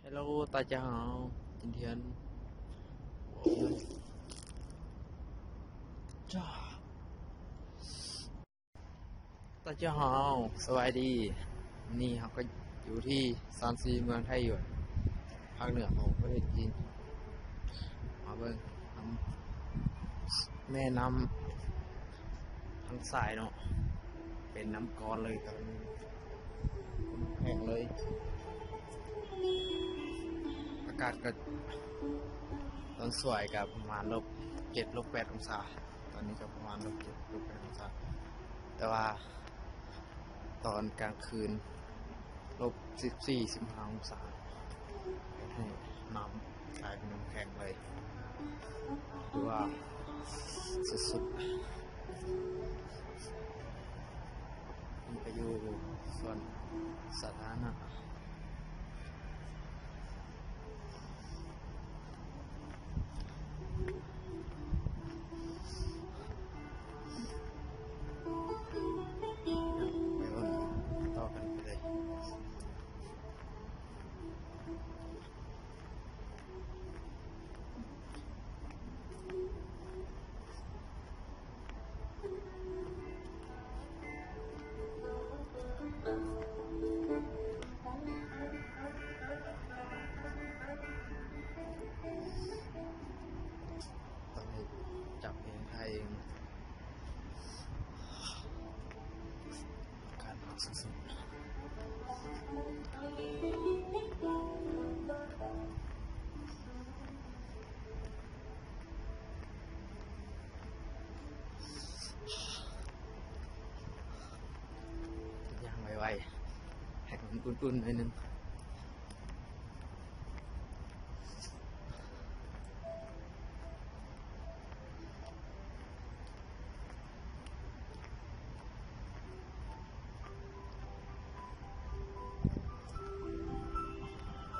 Hello，大家好，今天我们这大家好สวัสดีนี่ครับก็อยู่ที่ซานซีเมืองไทยอยู่ภาคเหนือของประเทศจีนมาเบิ่งน้ำแม่น้ำทางสายเนาะเป็นน้ำก้อนเลยครับแห้งเลยอากาศก็ตอนสวยกับประมาณ-7 -8 องศาตอนนี้ก็ประมาณ-7 -8 องศาแต่ว่าตอนกลางคืน-14 15 องศาให้น้ำกลายเป็นน้ำแข็งเลยหรือว่าสุดๆนี่ก็อยู่ส่วนสาธารณะต่อกันไปเลยตอนนี้จับเองถ่ายเองการพักสุดๆย่างไวๆให้มันอุ่นๆหน่อยนึง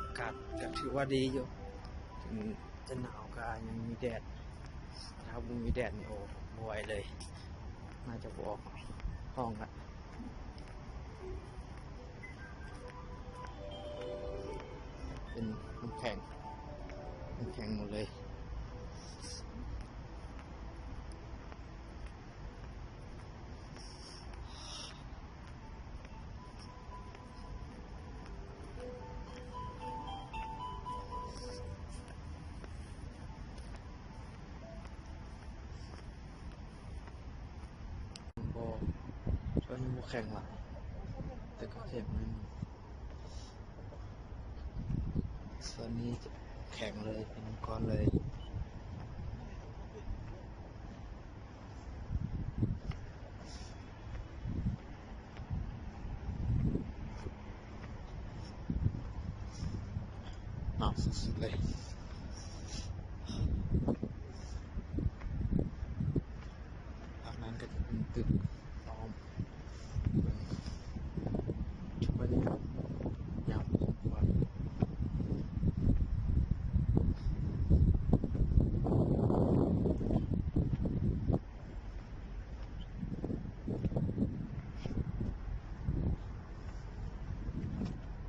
อากาศก็ถือว่าดีอยู่ถึงจะหนาวก็ยังมีแดดถ้าไม่มีแดดนี่โอ้ไม่ไหวเลยน่าจะออกห้องละเป็นน้ำแข็งหมดเลยช่วงนี้มันแข็งหลายแต่ก็แข็งมันส่วนนี้จะแข็งเลยเป็นก้อนเลยหนาวสุดๆเลยภาคนั้นก็จะเป็นตึกล้อมชุดบรรยากาศยามพอสมควรน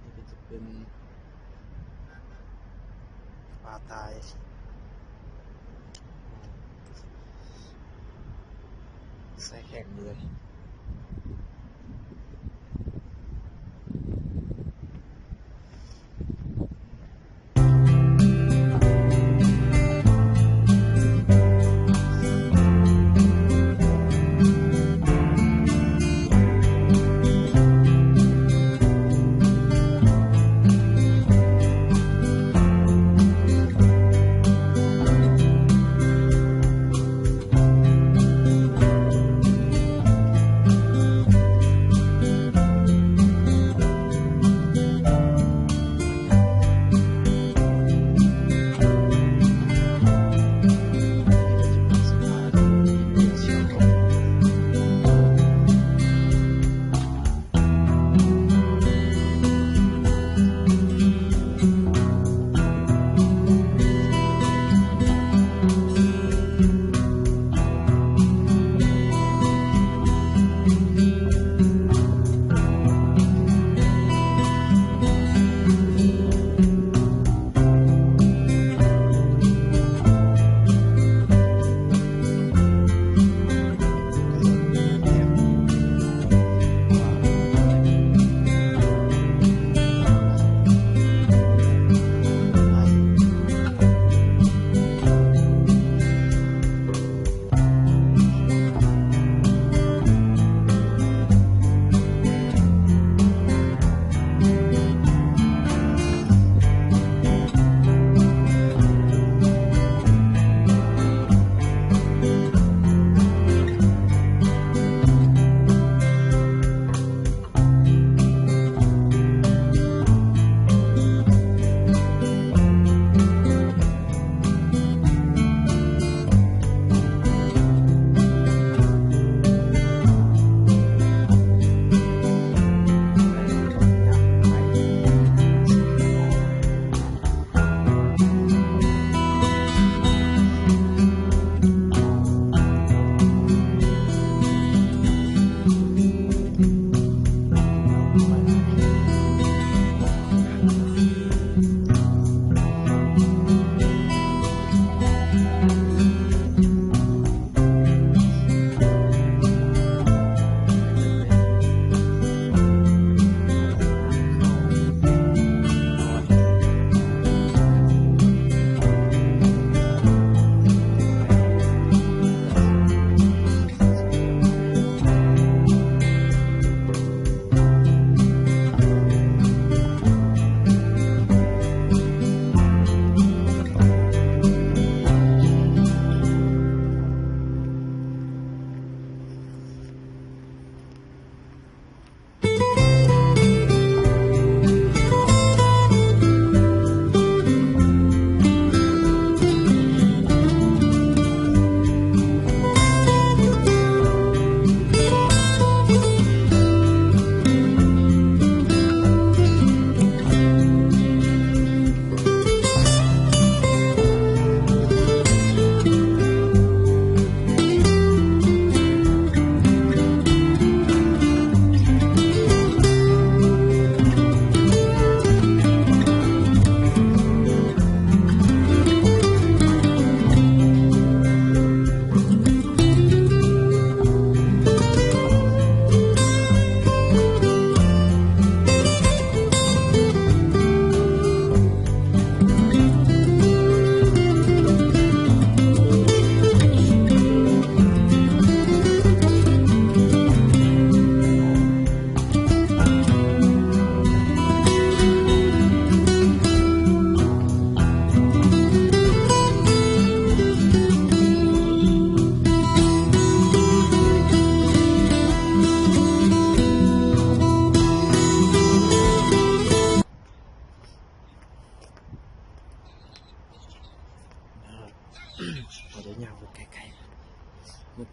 ี่ก็จะเป็นป่าตายใส่แข็งเลย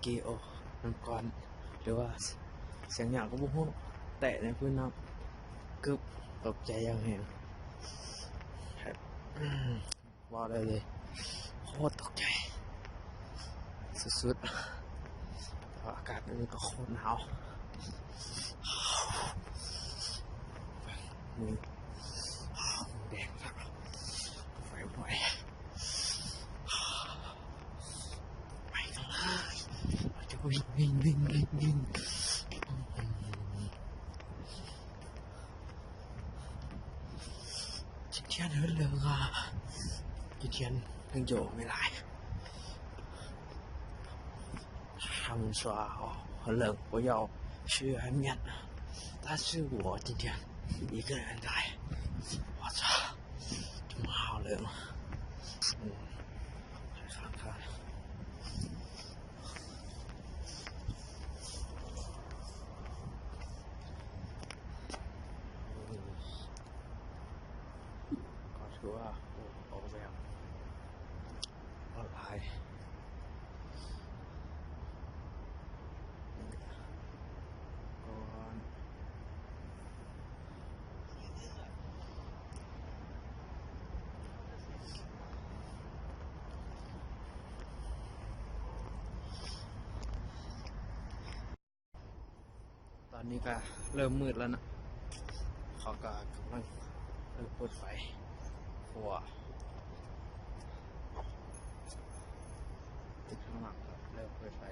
กี้โอ้น้ำก้อนหรือว่าเสียงอย่างก็บุ้งแตะในพื้นน้ำกึบตกใจยังเห็นครับว่าเลยโคตรตกใจสุดๆแต่ว่าอากาศนี่ก็โคตรหนาวมือแดงครับไฟไหม้ไปกันเลยเราจะวิ่ง今天很冷啊，一天很久没来。他们说哦很冷，我要去外面，但是我今天一个人来，我操，这么好冷啊！来看看。ก็ถือว่าออกแบบออนไลน์ก่อนตอนนี้ก็เริ่มมืดแล้วนะเขาก็กำลังเปิดไฟหัวติดข้างหลังครับเริ่มเปิดไฟ